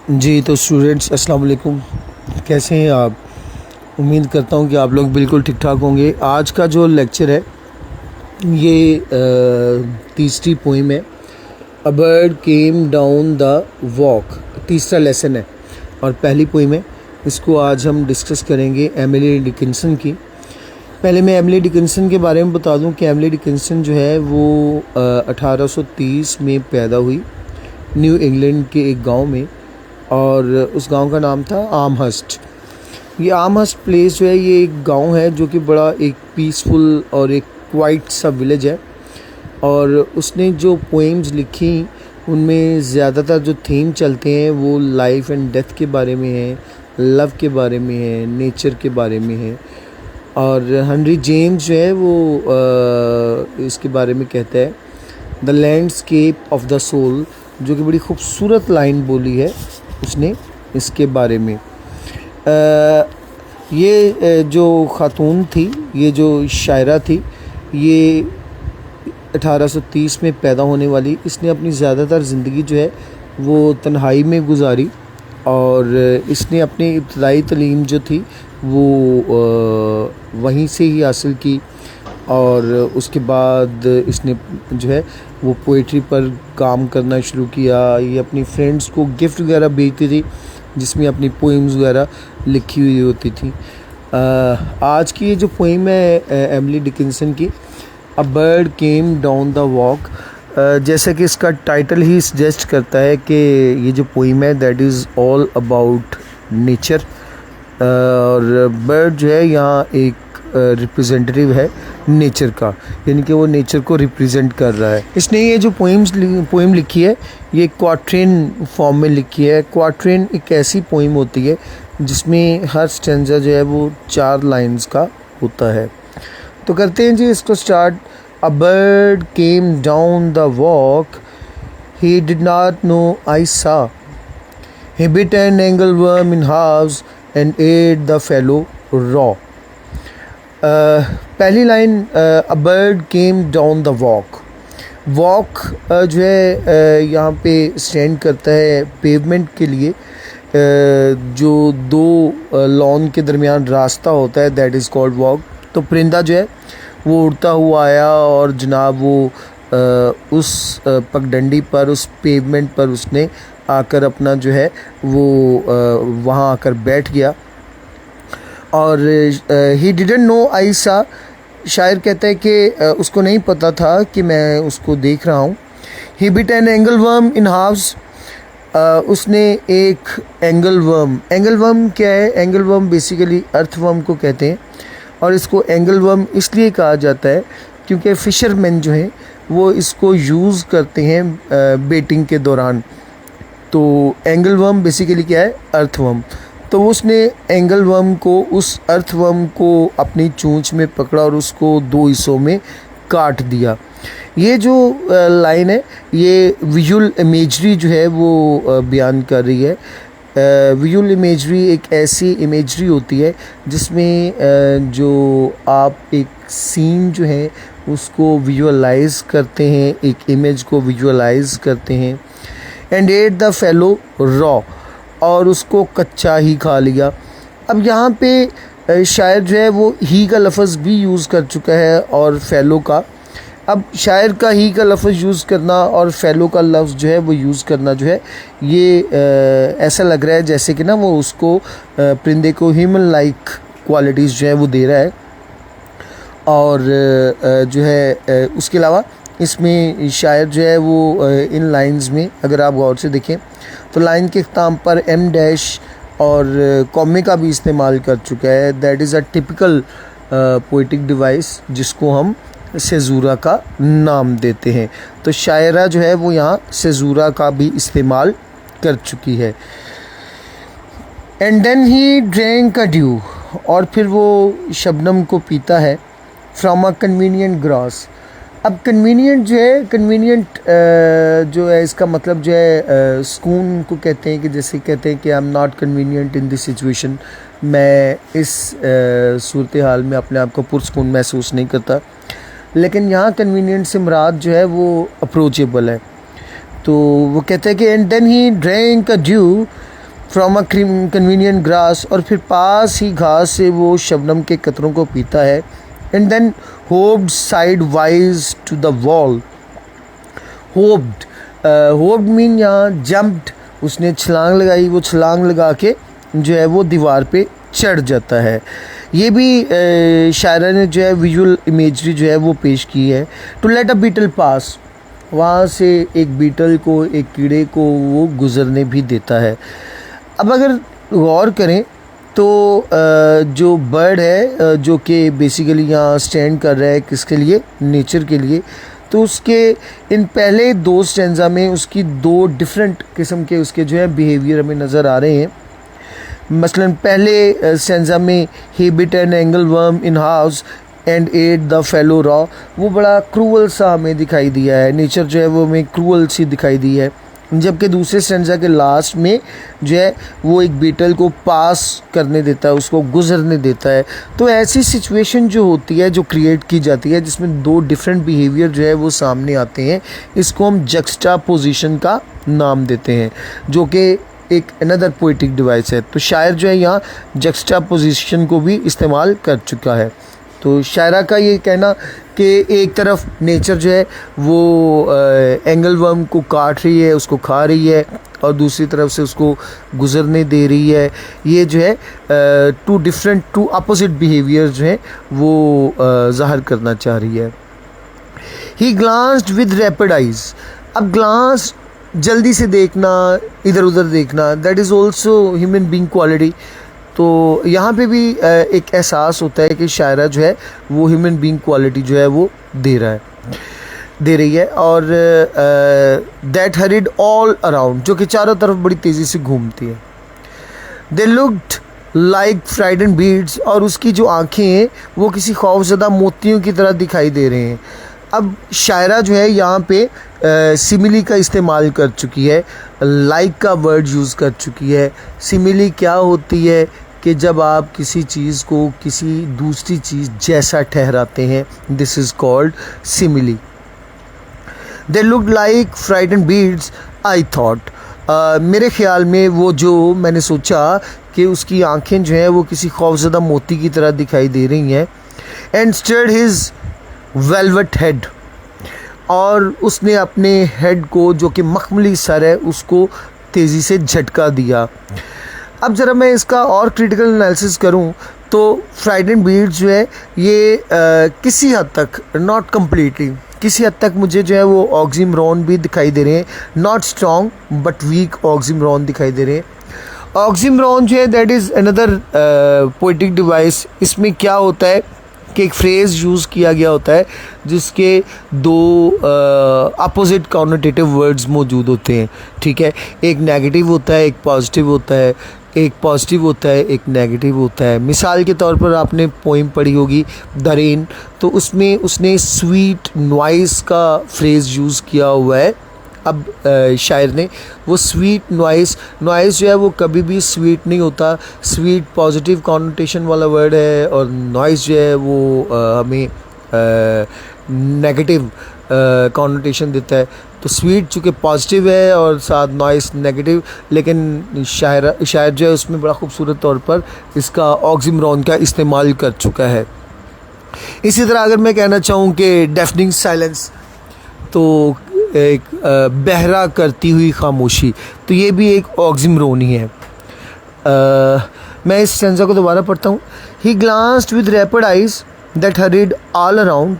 जी, तो स्टूडेंट्स अस्सलाम वालेकुम। कैसे हैं आप? उम्मीद करता हूँ कि आप लोग बिल्कुल ठीक-ठाक होंगे। आज का जो लेक्चर है ये तीसरी पोइम है, अ bird came down the walk. तीसरा लेसन है और पहली पोइम है। इसको आज हम डिस्कस करेंगे एमिली डिकिंसन की। पहले मैं एमिली डिकिंसन के बारे में बता दूं कि एमिली डिकिंसन जो है वो 1830 में पैदा हुई न्यू इंग्लैंड के एक गांव में, और उस गांव का नाम था आमहर्स्ट। ये आमहर्स्ट प्लेस जो है ये एक गांव है जो कि बड़ा एक पीसफुल और एक क्वाइट सा विलेज है। और उसने जो पोएम्स लिखी उनमें ज़्यादातर जो थीम चलते हैं वो लाइफ एंड डेथ के बारे में है, लव के बारे में है, नेचर के बारे में है। और हेनरी जेम्स जो है वो इसके बारे में कहता है the landscape of the soul, जो कि बड़ी खूबसूरत लाइन बोली है उसने इसके बारे में। ये जो ख़ातून थी, ये जो शायरा थी, ये 1830 में पैदा होने वाली, इसने अपनी ज़्यादातर ज़िंदगी जो है वो तन्हाई में गुजारी। और इसने अपनी इब्तदाई तालीम जो थी वो वहीं से ही हासिल की। और उसके बाद इसने जो है वो पोइट्री पर काम करना शुरू किया। ये अपनी फ्रेंड्स को गिफ्ट वगैरह भेजती थी जिसमें अपनी पोइम्स वगैरह लिखी हुई होती थी। आज की ये जो पोइम है एमिली डिकिंसन की, अ bird came down the walk, जैसे कि इसका टाइटल ही सजेस्ट करता है कि ये जो पोइम है that is all about nature. और बर्ड जो है यहाँ एक रिप्रेजेंटेटिव है नेचर का, यानी कि वो नेचर को रिप्रेजेंट कर रहा है। इसने ये जो पोइम लिखी है ये क्वाट्रेन फॉर्म में लिखी है। क्वाट्रेन एक ऐसी पोइम होती है जिसमें हर स्टेंजा जो है वो 4 लाइंस का होता है। तो करते हैं जी इसको start. A bird came down the walk, he did not know I saw, he bit an angleworm in halves and ate the fellow raw. पहली line, a bird came down the walk. Walk जो है यहाँ पे stand करता है pavement के लिए। जो दो लॉन के दरमियान रास्ता होता है दैट इज़ कॉल्ड वॉक। तो परिंदा जो है वो उड़ता हुआ आया और जनाब वो उस पगडंडी पर, उस पेवमेंट पर उसने आकर अपना जो है वो वहाँ आकर बैठ गया। और ही डिडंट नो आई सा, शायर कहता है कि उसको नहीं पता था कि मैं उसको देख रहा हूँ। ही bit an angleworm in halves, उसने एक एंगलवर्म क्या है? एंगलवर्म बेसिकली अर्थवर्म को कहते हैं, और इसको एंगलवर्म इसलिए कहा जाता है क्योंकि फ़िशरमैन जो हैं वो इसको यूज़ करते हैं बेटिंग के दौरान। तो एंगलवर्म बेसिकली क्या है? अर्थवर्म। तो उसने एंगलवर्म को, उस अर्थवर्म को अपनी चोंच में पकड़ा और उसको 2 हिस्सों में काट दिया। ये जो लाइन है ये विजुअल इमेजरी जो है वो बयान कर रही है। विजुअल इमेजरी एक ऐसी इमेजरी होती है जिसमें जो आप एक सीन जो है उसको विजुअलाइज करते हैं, एक इमेज को विजुअलाइज करते हैं। And ate the fellow raw, और उसको कच्चा ही खा लिया। अब यहाँ पे शायर जो है वो ही का लफ्ज़ भी यूज़ कर चुका है और फेलो का। अब शायर का ही का लफ्ज़ यूज़ करना और फेलो का लफ्ज़ जो है वो यूज़ करना जो है ये ऐसा लग रहा है जैसे कि ना वो उसको परिंदे को ह्यूमन लाइक क्वालिटीज़ जो है वो दे रहा है। और जो है उसके अलावा इसमें शायर जो है वो इन लाइंस में अगर आप गौर से देखें तो लाइन के अख्ताम पर एम डैश और कॉमे का भी इस्तेमाल कर चुका है। That is a typical poetic device जिसको हम सेज़ूरा का नाम देते हैं। तो शायरा जो है वो यहाँ सेज़ूरा का भी इस्तेमाल कर चुकी है। And then he drank a dew, और फिर वो शबनम को पीता है। From a convenient grass. अब कन्वीनियंट जो है, कन्वीनियंट जो है इसका मतलब जो है सुकून को कहते हैं, कि जैसे कहते हैं कि I am not convenient in this situation, मैं इस सूरत हाल में अपने आप को पुरसुकून महसूस नहीं करता। लेकिन यहाँ कन्वीनियंट से मुराद जो है वो अप्रोचेबल है। तो वो कहते हैं कि and then he drank a dew from a convenient grass, और फिर पास ही घास से वो शबनम के कतरों को पीता है। And then hopped sideways to the wall. Hopped mean यहाँ जंप्ड, उसने छलांग लगाई, वो छलांग लगा के जो है वो दीवार पे चढ़ जाता है। ये भी शायरा ने जो है विजुअल इमेजरी जो है वो पेश की है। टू लेट अ बीटल पास, वहाँ से एक बीटल को, एक कीड़े को वो गुज़रने भी देता है। अब अगर गौर करें तो जो बर्ड है जो कि बेसिकली यहाँ स्टैंड कर रहा है किसके लिए, नेचर के लिए, तो उसके इन पहले 2 स्टैंजा में उसकी 2 डिफरेंट किस्म के उसके जो है बिहेवियर हमें नज़र आ रहे हैं। मसलन पहले स्टैंजा में he bit an angleworm in halves and ate the fellow raw, वो बड़ा क्रूअल सा हमें दिखाई दिया है, नेचर जो है वो हमें क्रूअल सी दिखाई दी है। जबकि दूसरे स्टैंजा के लास्ट में जो है वो एक बीटल को पास करने देता है, उसको गुजरने देता है। तो ऐसी सिचुएशन जो होती है, जो क्रिएट की जाती है, जिसमें 2 डिफरेंट बिहेवियर जो है वो सामने आते हैं, इसको हम जक्सटापोजिशन का नाम देते हैं, जो कि एक अनदर पोइटिक डिवाइस है। तो शायर जो है यहाँ जक्सटापोजिशन को भी इस्तेमाल कर चुका है। तो शायरा का ये कहना कि एक तरफ नेचर जो है वो एंगल वर्म को काट रही है, उसको खा रही है, और दूसरी तरफ से उसको गुज़रने दे रही है, ये जो है 2 अपोजिट बिहेवियर जो है वो ज़ाहिर करना चाह रही है। ही ग्लांस्ड विद रैपिड आइज़, अब ग्लांस जल्दी से देखना, इधर उधर देखना, that is also human being quality. तो यहाँ पे भी एक एहसास होता है कि शायरा जो है वो ह्यूमन बीइंग क्वालिटी जो है वो दे रही है। और दैट हरिड ऑल अराउंड, जो कि चारों तरफ बड़ी तेज़ी से घूमती है। दे लुक्ड लाइक फ्राइडन बीड्स, और उसकी जो आँखें हैं वो किसी खौफज़दा मोतियों की तरह दिखाई दे रहे हैं। अब शायरा जो है यहाँ पे सिमिली का इस्तेमाल कर चुकी है, लाइक का वर्ड यूज़ कर चुकी है। सिमिली क्या होती है कि जब आप किसी चीज़ को किसी दूसरी चीज़ जैसा ठहराते हैं, this is called simile. They look like frightened beads I thought, मेरे ख़्याल में वो जो मैंने सोचा कि उसकी आँखें जो हैं वो किसी खौफज़दा मोती की तरह दिखाई दे रही हैं। And stirred his velvet head, और उसने अपने हेड को, जो कि मखमली सर है, उसको तेज़ी से झटका दिया। अब ज़रा मैं इसका और क्रिटिकल एनालिसिस करूं तो फ्राइडन बीड्स जो है ये किसी हद तक, नॉट कम्प्लीटली, किसी हद तक मुझे जो है वो ऑक्सीमोरॉन भी दिखाई दे रहे हैं, not strong but weak oxymoron दिखाई दे रहे हैं। ऑक्सीमोरॉन जो है that is another poetic device. इसमें क्या होता है कि एक फ्रेज़ यूज़ किया गया होता है जिसके 2 अपोजिट कॉनोटेटिव वर्ड्स मौजूद होते हैं, ठीक है। एक नेगेटिव होता है, एक पॉजिटिव होता है, एक पॉजिटिव होता है, एक नेगेटिव होता है। मिसाल के तौर पर आपने पोइम पढ़ी होगी द रेन, तो उसमें उसने स्वीट नॉइस का फ्रेज़ यूज़ किया हुआ है। अब शायर ने वो स्वीट नॉइस जो है वो कभी भी स्वीट नहीं होता। स्वीट पॉजिटिव कॉनोटेशन वाला वर्ड है, और नॉइस जो है वो हमें नेगेटिव कॉनोटेशन देता है। तो स्वीट चूँकि पॉजिटिव है और साथ नॉइस नेगेटिव, लेकिन शायर जो है उसमें बड़ा खूबसूरत तौर पर इसका ऑक्सीमोरॉन का इस्तेमाल कर चुका है। इसी तरह अगर मैं कहना चाहूँ कि डेफनिंग साइलेंस, तो एक बहरा करती हुई खामोशी, तो ये भी एक ऑक्सीमोरॉन ही है। मैं इस स्टेंजा को दोबारा पढ़ता हूँ। He glanced with rapid eyes that hurried all around,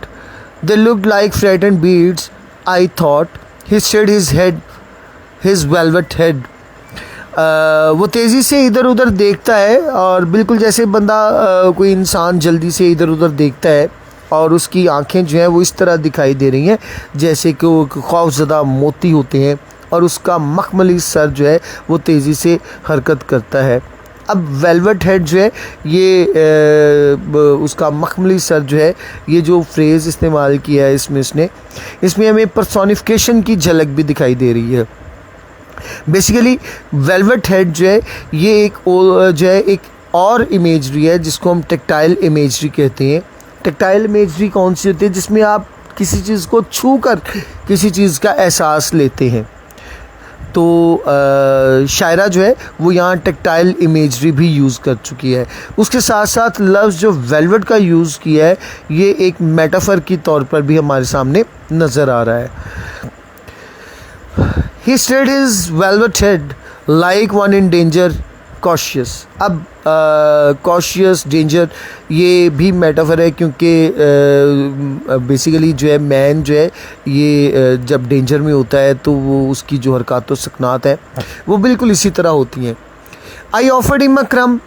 they looked like frightened beads I thought, he stirred his head, his velvet head. वो तेज़ी से इधर उधर देखता है, और बिल्कुल जैसे बंदा कोई इंसान जल्दी से इधर उधर देखता है, और उसकी आंखें जो हैं वो इस तरह दिखाई दे रही हैं जैसे कि वो खौफज़दा मोती होते हैं, और उसका मखमली सर जो है वो तेज़ी से हरकत करता है। अब वेलवेट हेड जो है ये उसका मखमली सर जो है, ये जो फ्रेज़ इस्तेमाल किया है इसमें हमें पर्सोनिफिकेशन की झलक भी दिखाई दे रही है। बेसिकली वेलवेट हेड जो है ये एक और इमेजरी है जिसको हम टेक्टाइल इमेजरी कहते हैं। टेक्टाइल इमेजरी कौन सी होती है? जिसमें आप किसी चीज़ को छू कर किसी चीज़ का एहसास लेते हैं। तो शायरा जो है वो यहाँ टेक्टाइल इमेजरी भी यूज़ कर चुकी है। उसके साथ साथ लफ्ज़ जो वेलवेट का यूज़ किया है ये एक मेटाफर की तौर पर भी हमारे सामने नज़र आ रहा है। He stirred his velvet head like one in danger, cautious। अब cautious, danger ये भी मेटाफर है, क्योंकि बेसिकली जो है मैन जो है ये जब डेंजर में होता है तो वो उसकी जो हरकत व सकनात है वो बिल्कुल इसी तरह होती हैं। I offered him a crumb,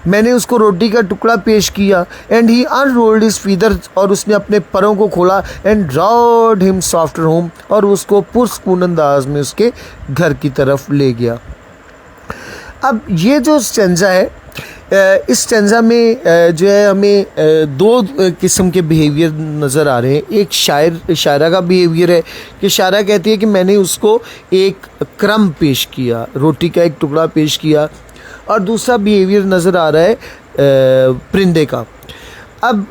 मैंने उसको रोटी का टुकड़ा पेश किया। And he unrolled his feathers, और उसने अपने परों को खोला। And rowed him softer home, और उसको पुरसकून अंदाज में उसके घर की तरफ ले गया। अब ये जो स्टेंजा है, इस स्टेंजा में जो है हमें दो किस्म के बिहेवियर नज़र आ रहे हैं। एक शायरा का बिहेवियर है कि शायरा कहती है कि मैंने उसको एक क्रम पेश किया, रोटी का एक टुकड़ा पेश किया। और दूसरा बिहेवियर नज़र आ रहा है परिंदे का। अब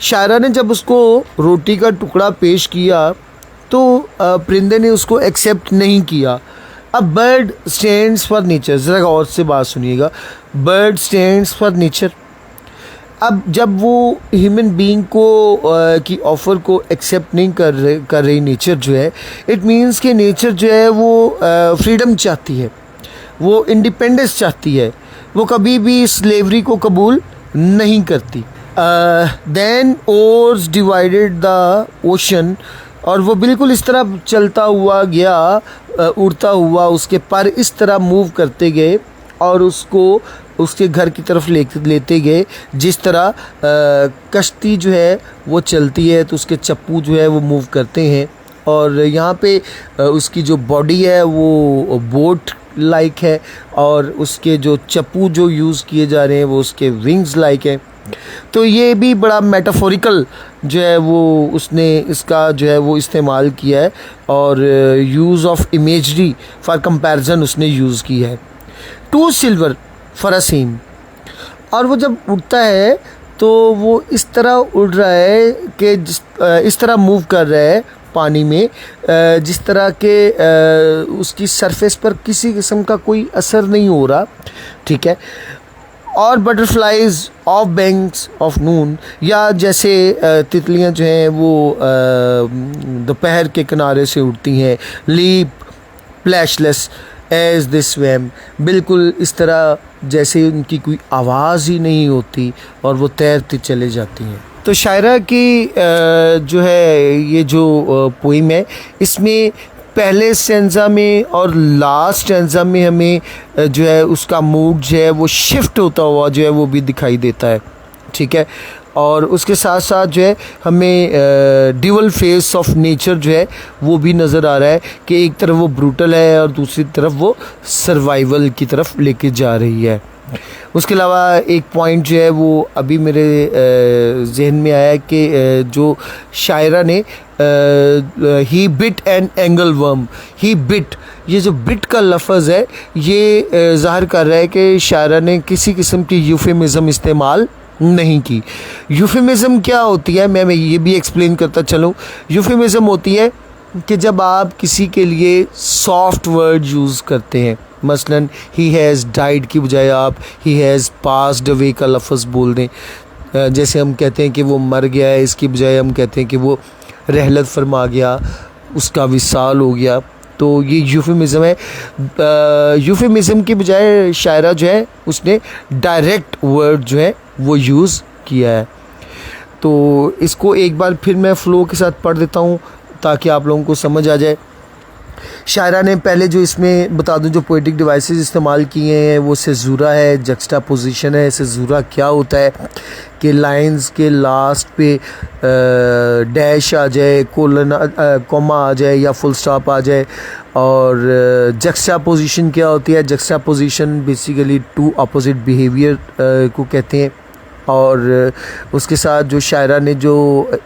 शायरा ने जब उसको रोटी का टुकड़ा पेश किया तो परिंदे ने उसको एक्सेप्ट नहीं किया। अब बर्ड स्टैंड्स फॉर नेचर, ज़रा गौर से बात सुनिएगा, बर्ड स्टैंड्स फॉर नेचर। अब जब वो ह्यूमन बीइंग को की ऑफ़र को एक्सेप्ट नहीं कर रही नेचर जो है, इट मीन्स कि नेचर जो है वो फ्रीडम चाहती है, वो इंडिपेंडेंस चाहती है, वो कभी भी स्लेवरी को कबूल नहीं करती। Then oars divided the ocean, और वो बिल्कुल इस तरह चलता हुआ गया, उड़ता हुआ उसके पर इस तरह मूव करते गए और उसको उसके घर की तरफ लेते गए जिस तरह कश्ती जो है वो चलती है तो उसके चप्पू जो है वो मूव करते हैं। और यहाँ पे उसकी जो बॉडी है वो बोट लाइक है, और उसके जो चप्पू जो यूज़ किए जा रहे हैं वो उसके विंग्स लाइक है। तो ये भी बड़ा मेटाफोरिकल जो है वो उसने इसका जो है वो इस्तेमाल किया है, और use of imagery for comparison उसने यूज़ की है। टू सिल्वर फॉर अ सीम, और वो जब उड़ता है तो वो इस तरह उड़ रहा है कि इस तरह मूव कर रहा है पानी में जिस तरह के उसकी सरफेस पर किसी किस्म का कोई असर नहीं हो रहा, ठीक है। और बटरफ्लाइज ऑफ बैंक्स ऑफ नून, या जैसे तितलियां जो हैं वो दोपहर के किनारे से उड़ती हैं। लीप प्लैशलेस एज दिस स्वैम, बिल्कुल इस तरह जैसे उनकी कोई आवाज़ ही नहीं होती और वो तैरती चले जाती हैं। तो शायरा की जो है ये जो पोइम है इसमें पहले स्टेंजा में और लास्ट स्टेंजा में हमें जो है उसका मूड जो है वो शिफ्ट होता हुआ जो है वो भी दिखाई देता है, ठीक है। और उसके साथ साथ जो है हमें ड्यूअल फेस ऑफ नेचर जो है वो भी नज़र आ रहा है कि एक तरफ वो ब्रूटल है और दूसरी तरफ वो सर्वाइवल की तरफ लेके जा रही है। उसके अलावा एक पॉइंट जो है वो अभी मेरे जहन में आया कि जो शायरा ने he bit an angleworm, he bit, ये जो बिट का लफ्ज़ है ये ज़ाहिर कर रहा है कि शायरा ने किसी किस्म की यूफेमिज़म इस्तेमाल नहीं की। यूफेमिज़म क्या होती है, मैं ये भी एक्सप्लेन करता चलूँ। यूफेमिज़म होती है कि जब आप किसी के लिए सॉफ्ट वर्ड यूज़ करते हैं, मसलन ही हैज़ डाइड की बजाय आप ही हैज़ पास्ड अवे का लफ्ज़ बोल दें। जैसे हम कहते हैं कि वो मर गया है, इसकी बजाय हम कहते हैं कि वो रहलत फरमा गया, उसका विसाल हो गया। तो ये यूफेमिज़म है। यूफेमिज़म की बजाय शायरा जो है उसने डायरेक्ट वर्ड जो है वो यूज़ किया है। तो इसको एक बार फिर मैं फ़्लो के साथ पढ़ देता हूँ ताकि आप लोगों को समझ आ जाए। शायरा ने पहले जो इसमें बता दूं जो पोइटिक डिवाइसेस इस्तेमाल किए हैं वो सेज़ूरा है, जक्सटापोजिशन है। सेज़ूरा क्या होता है कि लाइंस के लास्ट पे डैश आ जाए, कोलन कॉमा आ जाए या फुल स्टॉप आ जाए। और जक्सटापोजिशन क्या होती है, जक्सटापोजिशन बेसिकली टू अपोजिट बिहेवियर को कहते हैं। और उसके साथ जो शायरा ने जो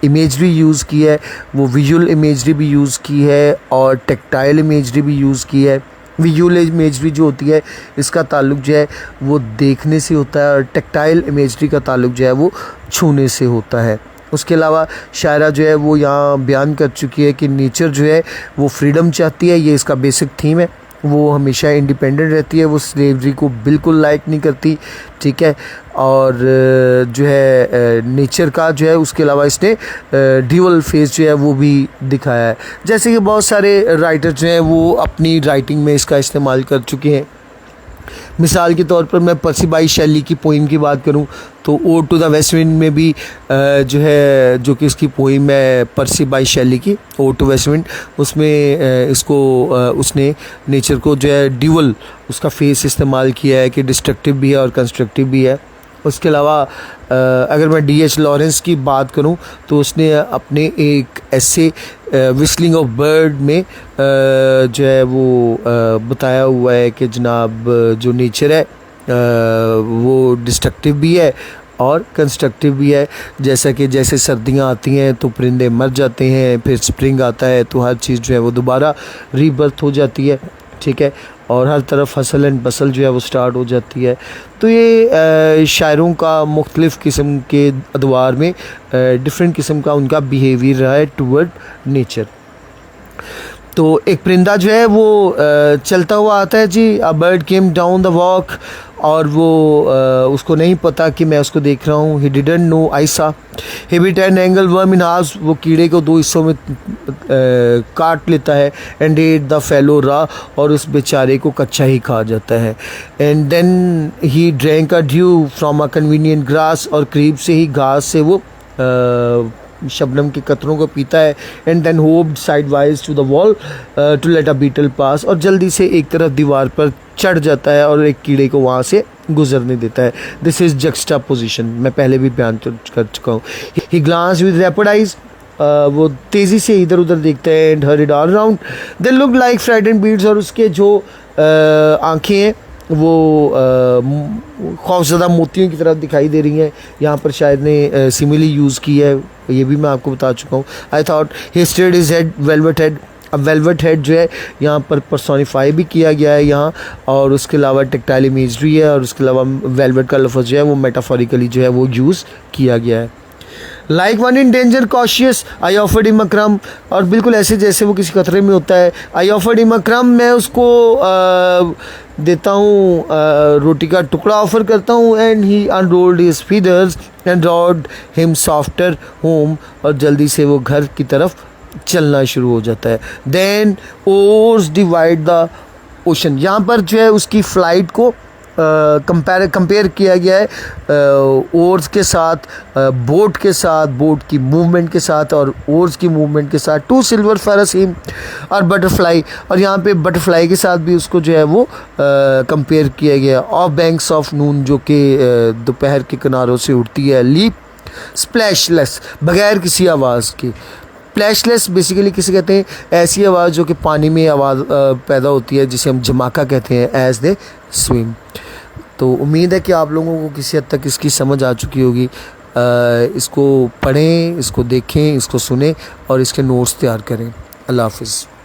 इमेजरी यूज़ की है वो विजुअल इमेजरी भी यूज़ की है और टेक्टाइल इमेजरी भी यूज़ की है। विजुअल इमेजरी जो होती है इसका ताल्लुक़ जो है वो देखने से होता है और टेक्टाइल इमेजरी का ताल्लुक़ जो है वो छूने से होता है। उसके अलावा शायरा जो है वो यहाँ बयान कर चुकी है कि नेचर जो है वो फ्रीडम चाहती है, ये इसका बेसिक थीम है। वो हमेशा इंडिपेंडेंट रहती है, वो स्लेवरी को बिल्कुल लाइक नहीं करती, ठीक है। और जो है नेचर का जो है उसके अलावा इसने ड्यूअल फेस जो है वो भी दिखाया है। जैसे कि बहुत सारे राइटर जो हैं वो अपनी राइटिंग में इसका इस्तेमाल कर चुके हैं। मिसाल के तौर पर मैं पर्सी बाई शेली की पोइम की बात करूं तो ode to the west wind में भी जो है, जो कि इसकी पोइम है पर्सी बाई शेली की ओड टू वेस्ट विंड, उसमें इसको उसने नेचर को जो है ड्यूअल उसका फेस इस्तेमाल किया है कि डिस्ट्रक्टिव भी है और कंस्ट्रक्टिव भी है। उसके अलावा अगर मैं D.H. लॉरेंस की बात करूं तो उसने अपने एक ऐसे विस्लिंग ऑफ बर्ड में जो है वो बताया हुआ है कि जनाब जो नेचर है वो डिस्ट्रक्टिव भी है और कंस्ट्रक्टिव भी है। जैसा कि जैसे सर्दियां आती हैं तो परिंदे मर जाते हैं, फिर स्प्रिंग आता है तो हर चीज़ जो है वो दोबारा रीबर्थ हो जाती है, ठीक है, और हर तरफ हसल एंड बसल जो है वो स्टार्ट हो जाती है। तो ये शायरों का मुख्तलिफ़ किस्म के अदवार में डिफरेंट किस्म का उनका बिहेवियर रहा है टूवर्ड नेचर। तो एक परिंदा जो है वो चलता हुआ आता है जी, a bird came down the walk, और वो उसको नहीं पता कि मैं उसको देख रहा हूँ। He didn't know I saw, he bit an angleworm in half, वो कीड़े को 2 हिस्सों में काट लेता है। एंड एट द फेलो रा, और उस बेचारे को कच्चा ही खा जाता है। And then he drank a dew from a convenient grass, और करीब से ही घास से वो शबनम के कतरों को पीता है। And then hopped sidewise to the wall to let a beetle pass, और जल्दी से एक तरफ दीवार पर चढ़ जाता है और एक कीड़े को वहाँ से गुजरने देता है। दिस इज़ जक्स्टा पोजिशन, मैं पहले भी बयान कर चुका हूँ। ही ग्लांस विद रैपिड आइज, वो तेज़ी से इधर उधर देखता है। And horrid all around, they look like frightened beads, और उसके जो आँखें हैं वो खौफज़दा मोतियों की तरफ दिखाई दे रही हैं। यहाँ पर शायद ने सिमिली यूज़ की है, ये भी मैं आपको बता चुका हूँ। आई थॉट ही stared his head velvet head, अब वेलवेट हेड जो है यहाँ पर पर्सोनीफाई भी किया गया है यहाँ, और उसके अलावा टेक्टाइल इमेजरी है, और उसके अलावा वेलवेट का लफ्ज़ जो है वो मेटाफोरिकली जो है वो यूज़ किया गया है। Like one in danger cautious I offered him a क्रम, और बिल्कुल ऐसे जैसे वो किसी खतरे में होता है। आई ऑफर्ड हिम अ क्रम, मैं उसको देता हूँ रोटी का टुकड़ा ऑफ़र करता हूँ। And he unrolled his feathers and rowed him softer home, और जल्दी से वो घर की तरफ चलना शुरू हो जाता है। Then oars divide the ocean, यहाँ पर जो है उसकी फ़्लाइट को कंपेयर किया गया है ओर्स के साथ, बोट के साथ, बोट की मूवमेंट के साथ और ओर्स की मूवमेंट के साथ। 2 सिल्वर फेरस हिम और बटरफ्लाई, और यहाँ पे बटरफ्लाई के साथ भी उसको जो है वो कंपेयर किया गया। ऑफ बैंक्स ऑफ नून, जो कि दोपहर के किनारों से उड़ती है। लीप स्प्लैशलेस, बगैर किसी आवाज़ के। स्प्लैशलेस बेसिकली किसे कहते हैं, ऐसी आवाज़ जो कि पानी में आवाज़ पैदा होती है, जिसे हम जमाका कहते हैं, एज दे स्विम। तो उम्मीद है कि आप लोगों को किसी हद तक इसकी समझ आ चुकी होगी। इसको पढ़ें, इसको देखें, इसको सुने और इसके नोट्स तैयार करें। अल्लाह हाफ़िज़।